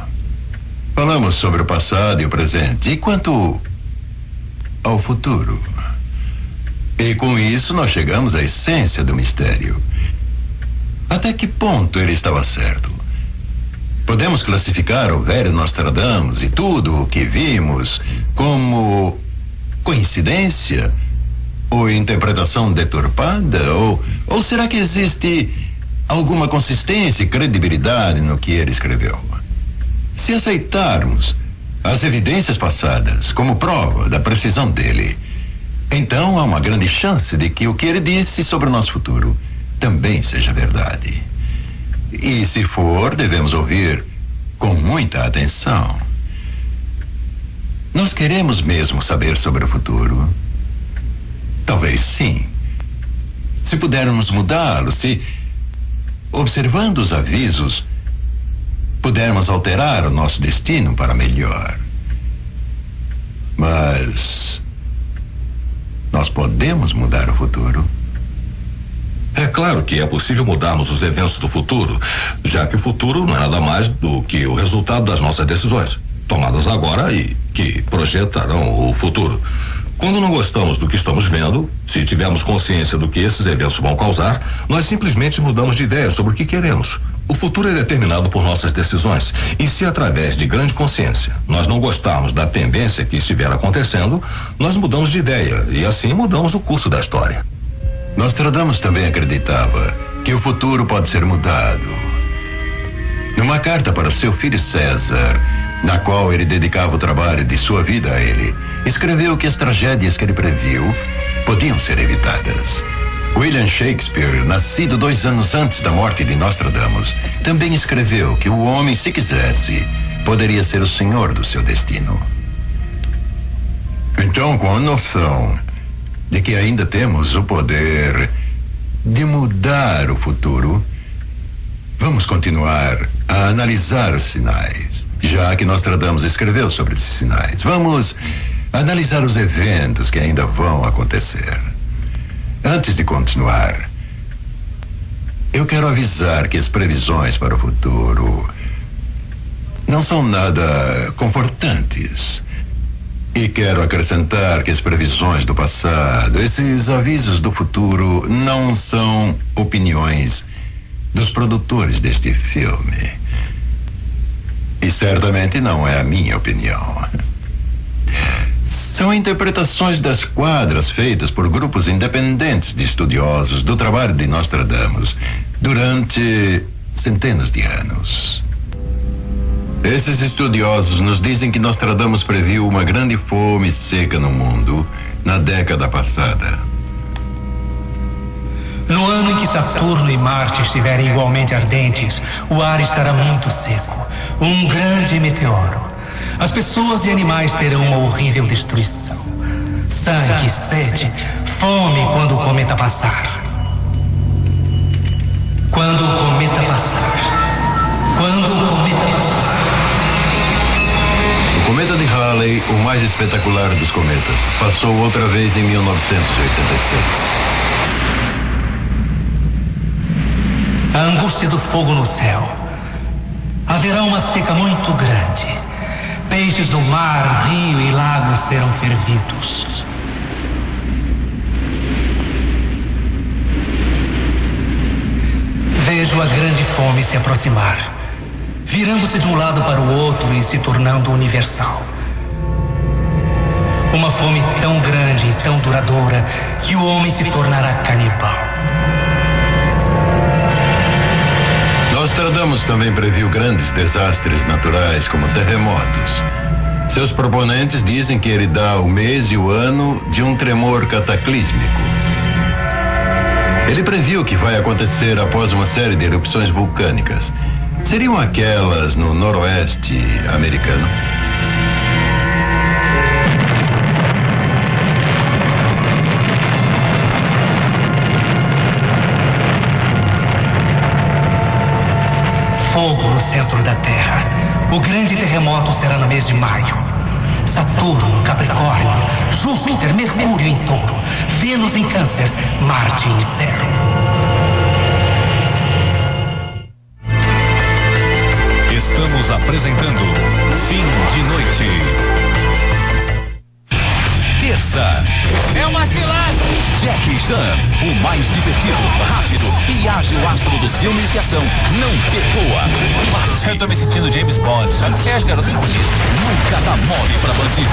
Falamos sobre o passado e o presente. E quanto ao futuro? E com isso nós chegamos à essência do mistério. Até que ponto ele estava certo? Podemos classificar o velho Nostradamus e tudo o que vimos como coincidência? Ou interpretação deturpada? Ou será que existe alguma consistência e credibilidade no que ele escreveu? Se aceitarmos as evidências passadas como prova da precisão dele, então há uma grande chance de que o que ele disse sobre o nosso futuro também seja verdade. E se for, devemos ouvir com muita atenção. Nós queremos mesmo saber sobre o futuro? Talvez sim. Se pudermos mudá-lo, se, observando os avisos, pudermos alterar o nosso destino para melhor. Mas nós podemos mudar o futuro? É claro que é possível mudarmos os eventos do futuro, já que o futuro não é nada mais do que o resultado das nossas decisões, tomadas agora e que projetarão o futuro. Quando não gostamos do que estamos vendo, se tivermos consciência do que esses eventos vão causar, nós simplesmente mudamos de ideia sobre o que queremos. O futuro é determinado por nossas decisões, e se através de grande consciência nós não gostarmos da tendência que estiver acontecendo, nós mudamos de ideia e assim mudamos o curso da história. Nostradamus também acreditava que o futuro pode ser mudado. Numa carta para seu filho César, na qual ele dedicava o trabalho de sua vida a ele, escreveu que as tragédias que ele previu podiam ser evitadas. William Shakespeare, nascido 2 anos antes da morte de Nostradamus, também escreveu que o homem, se quisesse, poderia ser o senhor do seu destino. Então, com a noção de que ainda temos o poder de mudar o futuro, vamos continuar a analisar os sinais, já que Nostradamus escreveu sobre esses sinais. Vamos analisar os eventos que ainda vão acontecer. Antes de continuar, eu quero avisar que as previsões para o futuro não são nada confortantes. E quero acrescentar que as previsões do passado, esses avisos do futuro, não são opiniões dos produtores deste filme. E certamente não é a minha opinião. São interpretações das quadras feitas por grupos independentes de estudiosos do trabalho de Nostradamus durante centenas de anos. Esses estudiosos nos dizem que Nostradamus previu uma grande fome seca no mundo na década passada. No ano em que Saturno e Marte estiverem igualmente ardentes, o ar estará muito seco. Um grande meteoro. As pessoas e animais terão uma horrível destruição. Sangue, sede, fome quando o cometa passar. Quando o cometa passar. Quando o cometa passar. O cometa de Halley, o mais espetacular dos cometas, passou outra vez em 1986. A angústia do fogo no céu. Haverá uma seca muito grande. Peixes do mar, rio e lagos serão fervidos. Vejo a grande fome se aproximar, virando-se de um lado para o outro e se tornando universal. Uma fome tão grande e tão duradoura que o homem se tornará canibal. Nostradamus Nostradamus também previu grandes desastres naturais, como terremotos. Seus proponentes dizem que ele dá o mês e o ano de um tremor cataclísmico. Ele previu que vai acontecer após uma série de erupções vulcânicas. Seriam aquelas no noroeste americano? Fogo no centro da Terra. O grande terremoto será no mês de maio. Saturno, Capricórnio, Júpiter, Mercúrio em Touro, Vênus em Câncer, Marte em Zero. Estamos apresentando Fim de Noite. Terça. É uma cilada! Jackie Chan, o mais divertido, rápido e ágil astro dos filmes de ação, não perdoa. Eu tô me sentindo James Bond, só que sem as garotas bonitas. Nunca dá mole pra bandido.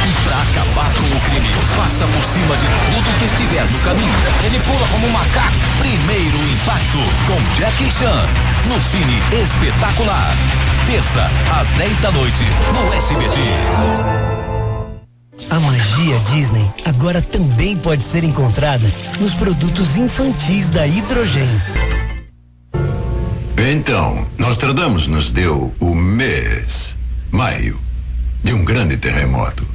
E pra acabar com o crime, passa por cima de tudo que estiver no caminho. Ele pula como um macaco. Primeiro Impacto, com Jackie Chan, no Cine Espetacular. Terça, às 10 da noite, no SBT. A magia Disney agora também pode ser encontrada nos produtos infantis da Hidrogen. Então, Nostradamus nos deu o mês, maio, de um grande terremoto.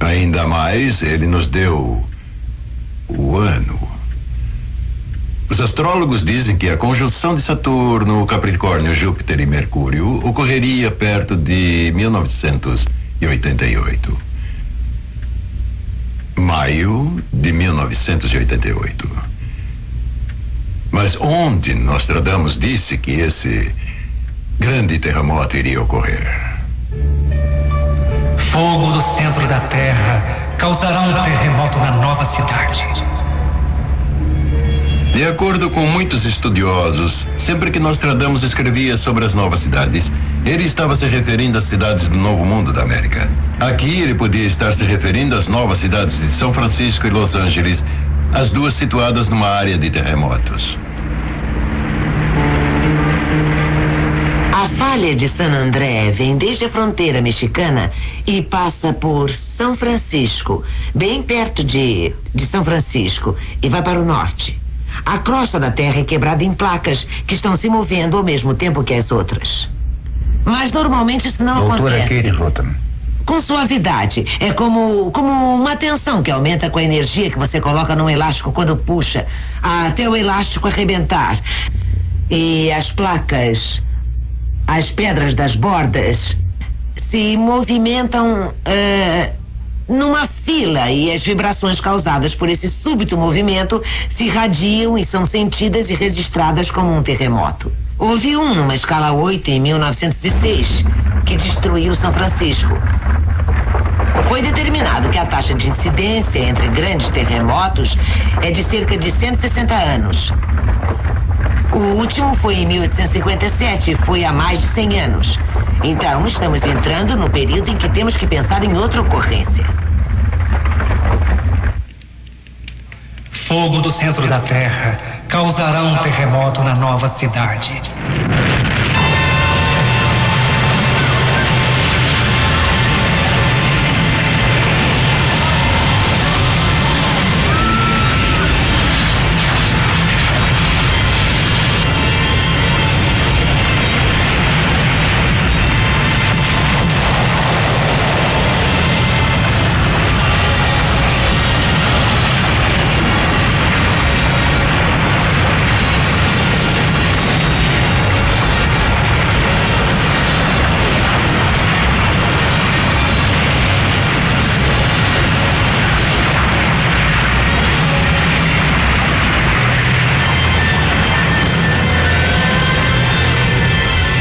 Ainda mais, ele nos deu o ano. Os astrólogos dizem que a conjunção de Saturno, Capricórnio, Júpiter e Mercúrio ocorreria perto de 1988. Maio de 1988. Mas onde Nostradamus disse que esse grande terremoto iria ocorrer? Fogo do centro da Terra causará um terremoto na nova cidade. De acordo com muitos estudiosos, sempre que Nostradamus escrevia sobre as novas cidades, ele estava se referindo às cidades do Novo Mundo da América. Aqui ele podia estar se referindo às novas cidades de São Francisco e Los Angeles, as duas situadas numa área de terremotos. A falha de San André vem desde a fronteira mexicana e passa por São Francisco, bem perto de São Francisco, e vai para o norte. A crosta da Terra é quebrada em placas que estão se movendo ao mesmo tempo que as outras. Mas normalmente isso não acontece. Com suavidade. É como uma tensão que aumenta com a energia que você coloca num elástico quando puxa, até o elástico arrebentar. E as placas, as pedras das bordas, se movimentam numa fila, e as vibrações causadas por esse súbito movimento se irradiam e são sentidas e registradas como um terremoto. Houve um numa escala 8 em 1906 que destruiu São Francisco. Foi determinado que a taxa de incidência entre grandes terremotos é de cerca de 160 anos. O último foi em 1857 e foi há mais de 100 anos. Então, estamos entrando no período em que temos que pensar em outra ocorrência. Fogo do centro da Terra causará um terremoto na nova cidade.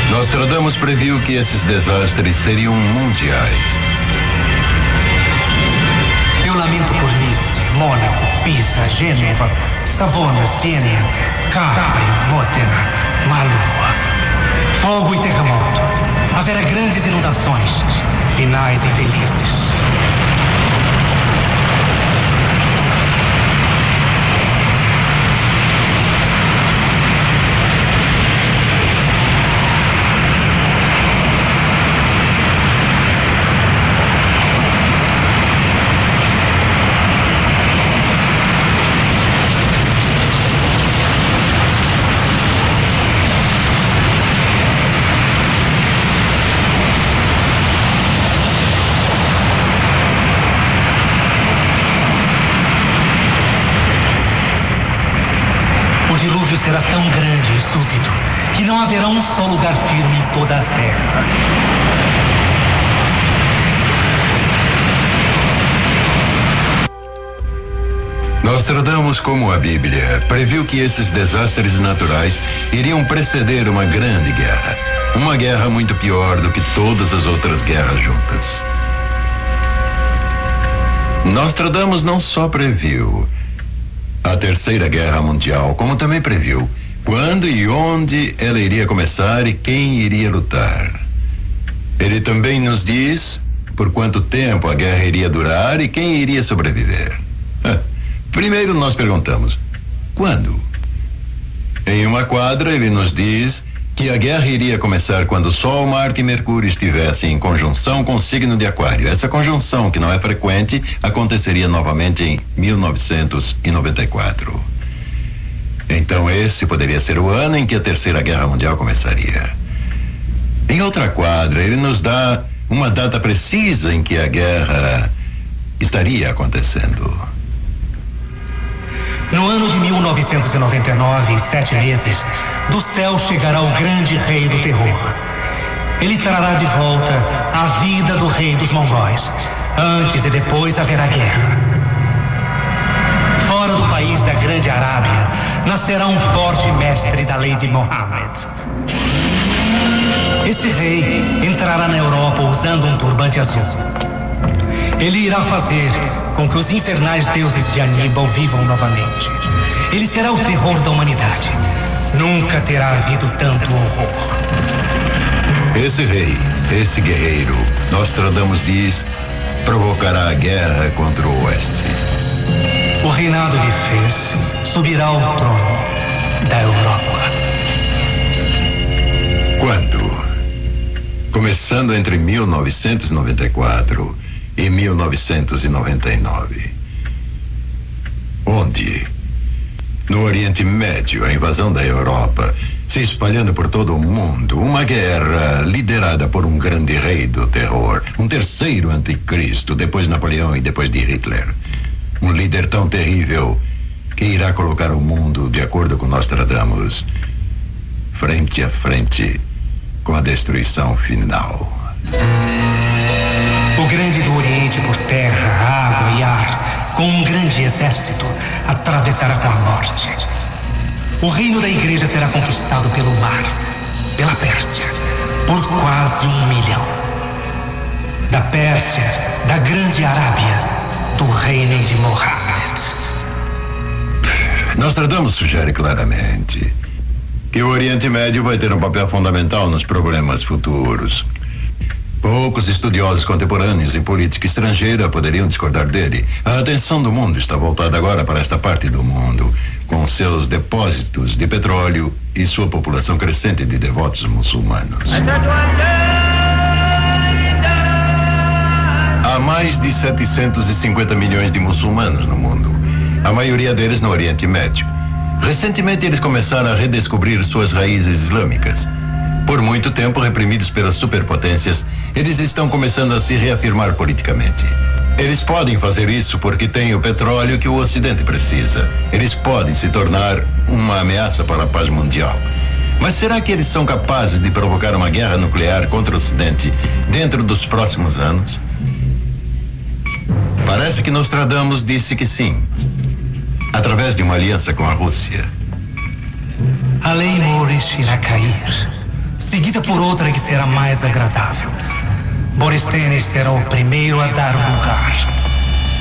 Nostradamus previu que esses desastres seriam mundiais. Eu lamento por Nice, Mônaco, Pisa, Gênova, Savona, Siena, Capri, Modena, Malua. Fogo e terremoto. Haverá grandes inundações, finais infelizes. O dilúvio será tão grande e súbito que não haverá um só lugar firme em toda a terra. Nostradamus, como a Bíblia, previu que esses desastres naturais iriam preceder uma grande guerra. Uma guerra muito pior do que todas as outras guerras juntas. Nostradamus não só previu a Terceira Guerra Mundial, como também previu quando e onde ela iria começar e quem iria lutar. Ele também nos diz por quanto tempo a guerra iria durar e quem iria sobreviver. Primeiro nós perguntamos, quando? Em uma quadra ele nos diz que a guerra iria começar quando Sol, Marte e Mercúrio estivessem em conjunção com o signo de Aquário. Essa conjunção, que não é frequente, aconteceria novamente em 1994. Então esse poderia ser o ano em que a Terceira Guerra Mundial começaria. Em outra quadra, ele nos dá uma data precisa em que a guerra estaria acontecendo. No ano de 1999, 7 meses, do céu chegará o grande rei do terror. Ele trará de volta a vida do rei dos mongóis. Antes e depois haverá guerra. Fora do país da grande Arábia, nascerá um forte mestre da lei de Mohammed. Esse rei entrará na Europa usando um turbante azul. Ele irá fazer com que os infernais deuses de Aníbal vivam novamente. Ele será o terror da humanidade. Nunca terá havido tanto horror. Esse rei, esse guerreiro, Nostradamus diz, provocará a guerra contra o Oeste. O reinado de Fez subirá ao trono da Europa. Quando? Começando entre 1994 e 1999. Onde? No Oriente Médio, a invasão da Europa, se espalhando por todo o mundo, uma guerra liderada por um grande rei do terror, um terceiro anticristo, depois de Napoleão e depois de Hitler. Um líder tão terrível que irá colocar o mundo, de acordo com Nostradamus, frente a frente com a destruição final. O grande do Oriente por terra, água e ar, com um grande exército, atravessará com a morte. O reino da igreja será conquistado pelo mar, pela Pérsia, por quase 1 milhão. Da Pérsia, da grande Arábia, do reino de Mohammed. Nostradamus sugere claramente que o Oriente Médio vai ter um papel fundamental nos problemas futuros. Poucos estudiosos contemporâneos em política estrangeira poderiam discordar dele. A atenção do mundo está voltada agora para esta parte do mundo, com seus depósitos de petróleo e sua população crescente de devotos muçulmanos. Há mais de 750 milhões de muçulmanos no mundo, a maioria deles no Oriente Médio. Recentemente eles começaram a redescobrir suas raízes islâmicas. Por muito tempo reprimidos pelas superpotências, eles estão começando a se reafirmar politicamente. Eles podem fazer isso porque têm o petróleo que o Ocidente precisa. Eles podem se tornar uma ameaça para a paz mundial. Mas será que eles são capazes de provocar uma guerra nuclear contra o Ocidente dentro dos próximos anos? Parece que Nostradamus disse que sim, através de uma aliança com a Rússia. A lei Moorish irá cair, seguida por outra que será mais agradável. Borysthenes será o primeiro a dar lugar.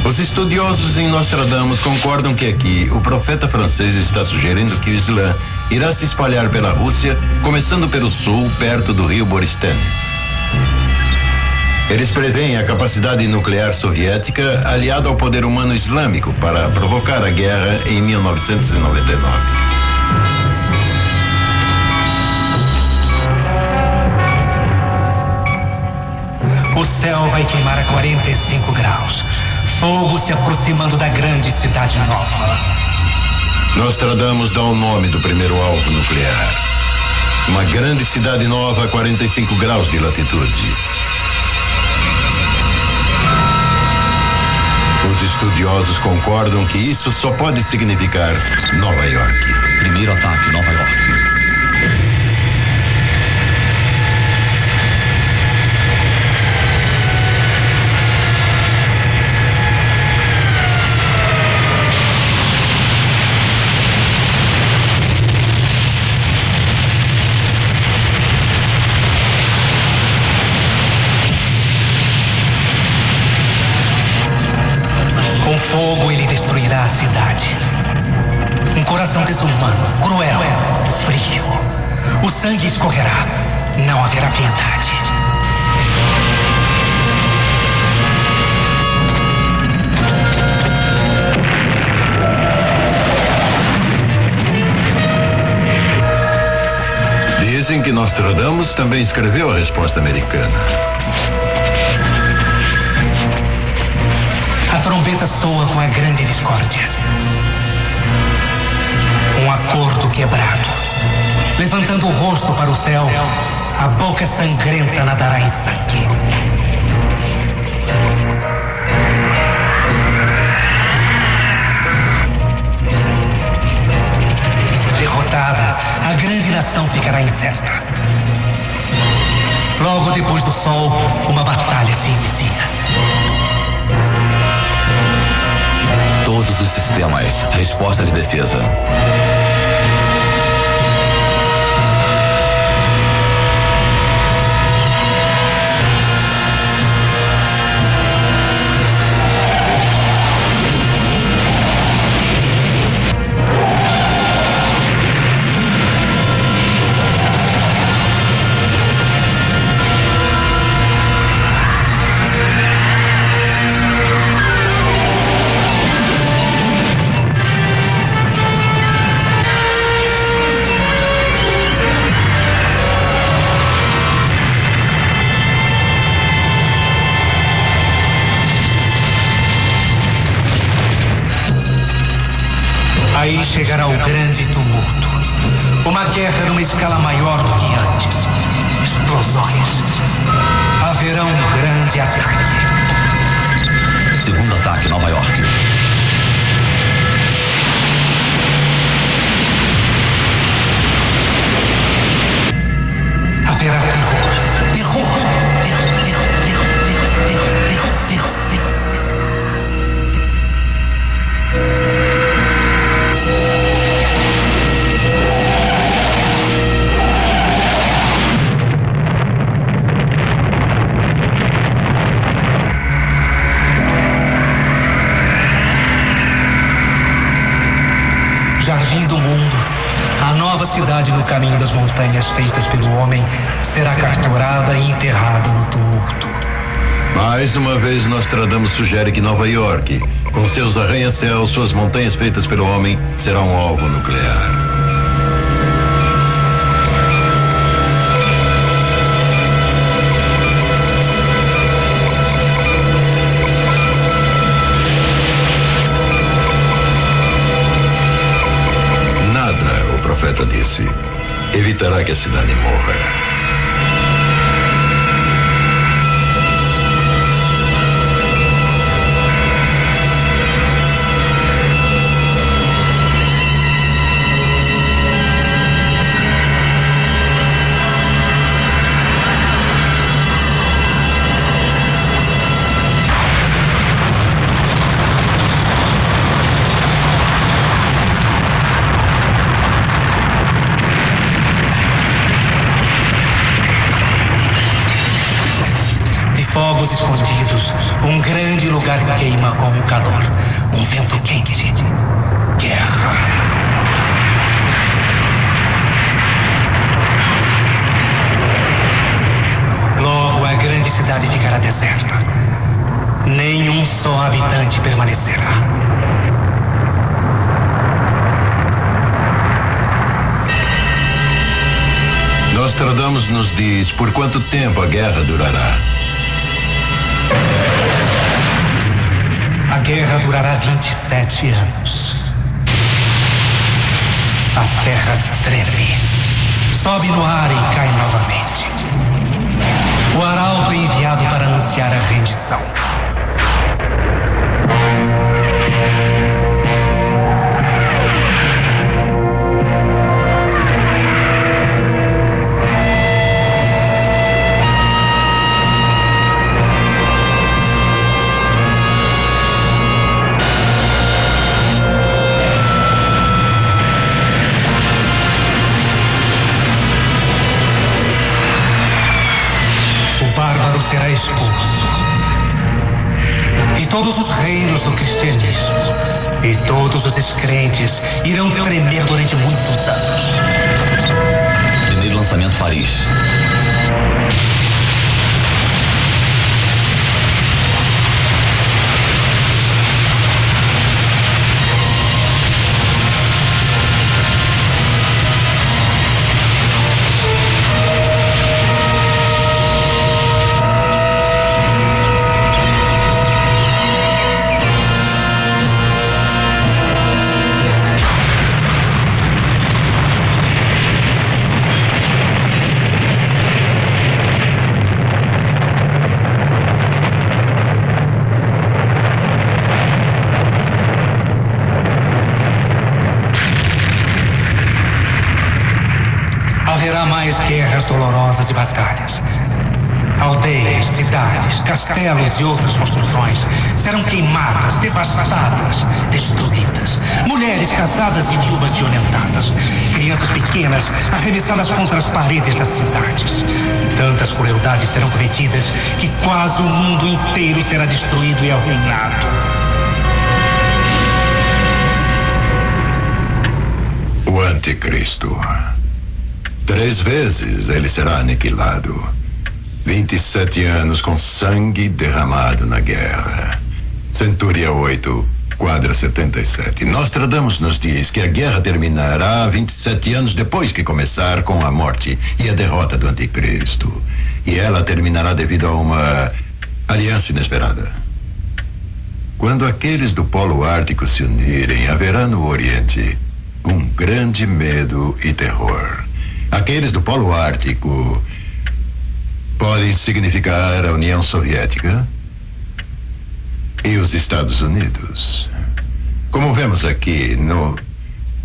Os estudiosos em Nostradamus concordam que aqui o profeta francês está sugerindo que o Islã irá se espalhar pela Rússia, começando pelo sul, perto do rio Borysthenes. Eles preveem a capacidade nuclear soviética aliada ao poder humano islâmico para provocar a guerra em 1999. O céu vai queimar a 45 graus. Fogo se aproximando da grande cidade nova. Nostradamus dá o nome do primeiro alvo nuclear. Uma grande cidade nova a 45 graus de latitude. Os estudiosos concordam que isso só pode significar Nova York. Primeiro ataque, Nova York. Com fogo ele destruirá a cidade. Um coração desumano, cruel, frio. O sangue escorrerá. Não haverá piedade. Dizem que Nostradamus também escreveu a resposta americana. A trombeta soa com a grande discórdia. Um acordo quebrado. Levantando o rosto para o céu, a boca sangrenta nadará em sangue. Derrotada, a grande nação ficará incerta. Logo depois do sol, uma batalha se inicia. Todos os sistemas, resposta de defesa. Aí chegará o grande tumulto. Uma guerra numa escala maior do que antes. Explosões. Haverá um grande ataque. Segundo ataque, Nova York. Haverá terror. Terror. Jardim do Mundo, a nova cidade no caminho das montanhas feitas pelo homem, será capturada e enterrada no tumulto. Mais uma vez, Nostradamus sugere que Nova York, com seus arranha-céus, suas montanhas feitas pelo homem, será um alvo nuclear. O profeta disse, evitará que a cidade morra. Fogos escondidos, um grande lugar queima com o calor, um vento quente, guerra. Logo a grande cidade ficará deserta, nenhum só habitante permanecerá. Nostradamus nos diz por quanto tempo a guerra durará. A guerra durará 27 anos. A terra treme, sobe no ar e cai novamente. O arauto é enviado para anunciar a rendição. expulso. E todos os reinos do cristianismo e todos os descrentes irão tremer durante muitos anos. Primeiro lançamento Paris. Haverá mais guerras dolorosas e batalhas. Aldeias, cidades, castelos e outras construções serão queimadas, devastadas, destruídas. Mulheres casadas e viúvas violentadas. Crianças pequenas arremessadas contra as paredes das cidades. Tantas crueldades serão cometidas que quase o mundo inteiro será destruído e arruinado. O Anticristo. 3 vezes ele será aniquilado. 27 anos com sangue derramado na guerra. Centúria 8, quadra 77. Nostradamus nos diz que a guerra terminará 27 anos depois que começar, com a morte e a derrota do Anticristo. E ela terminará devido a uma aliança inesperada. Quando aqueles do Polo Ártico se unirem, haverá no Oriente um grande medo e terror. Aqueles do Polo Ártico podem significar a União Soviética e os Estados Unidos. Como vemos aqui,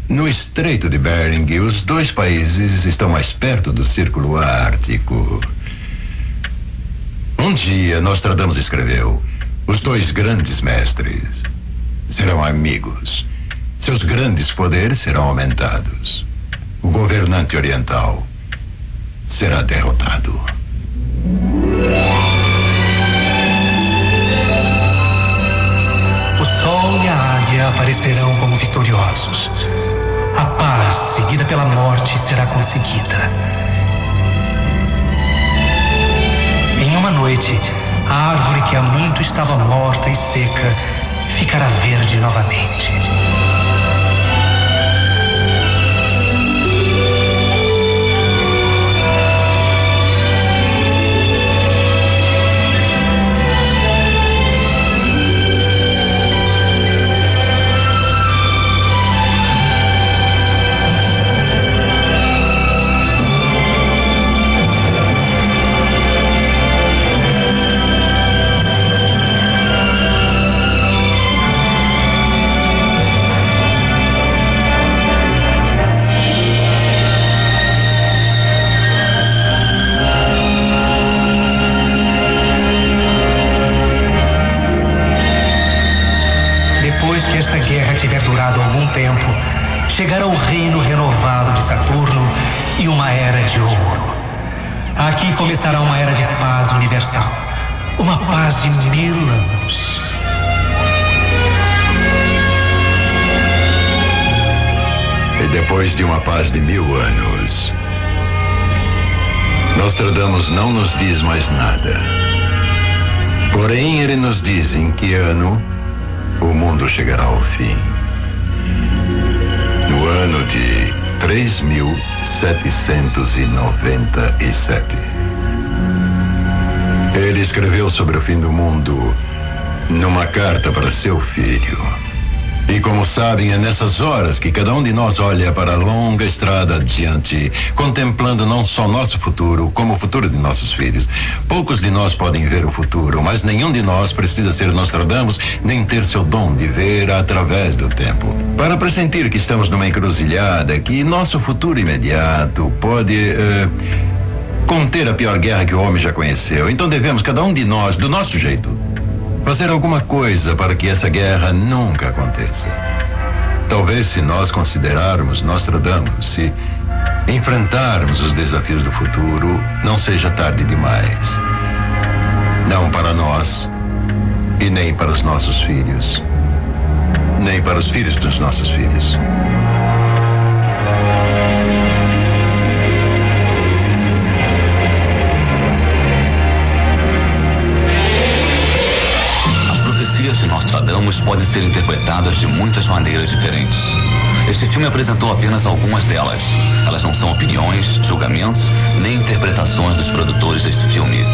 no Estreito de Bering, os 2 países estão mais perto do Círculo Ártico. Um dia, Nostradamus escreveu: os 2 grandes mestres serão amigos. Seus grandes poderes serão aumentados. O governante oriental será derrotado. O sol e a águia aparecerão como vitoriosos. A paz, seguida pela morte, será conseguida. Em uma noite, a árvore que há muito estava morta e seca ficará verde novamente. Depois que esta guerra tiver durado algum tempo, chegará o reino renovado de Saturno e uma era de ouro. Aqui começará uma era de paz universal. Uma paz de 1000 anos. E depois de uma paz de 1000 anos, Nostradamus não nos diz mais nada. Porém, ele nos diz em que ano o mundo chegará ao fim. No ano de 3797. Ele escreveu sobre o fim do mundo numa carta para seu filho. E como sabem, é nessas horas que cada um de nós olha para a longa estrada adiante, contemplando não só nosso futuro, como o futuro de nossos filhos. Poucos de nós podem ver o futuro, mas nenhum de nós precisa ser Nostradamus, nem ter seu dom de ver através do tempo. Para pressentir que estamos numa encruzilhada, que nosso futuro imediato pode conter a pior guerra que o homem já conheceu. Então devemos, cada um de nós, do nosso jeito, fazer alguma coisa para que essa guerra nunca aconteça. Talvez, se nós considerarmos Nostradamus, se enfrentarmos os desafios do futuro, não seja tarde demais. Não para nós e nem para os nossos filhos. Nem para os filhos dos nossos filhos. As profecias de Nostradamus podem ser interpretadas de muitas maneiras diferentes. Este filme apresentou apenas algumas delas. Elas não são opiniões, julgamentos, nem interpretações dos produtores deste filme.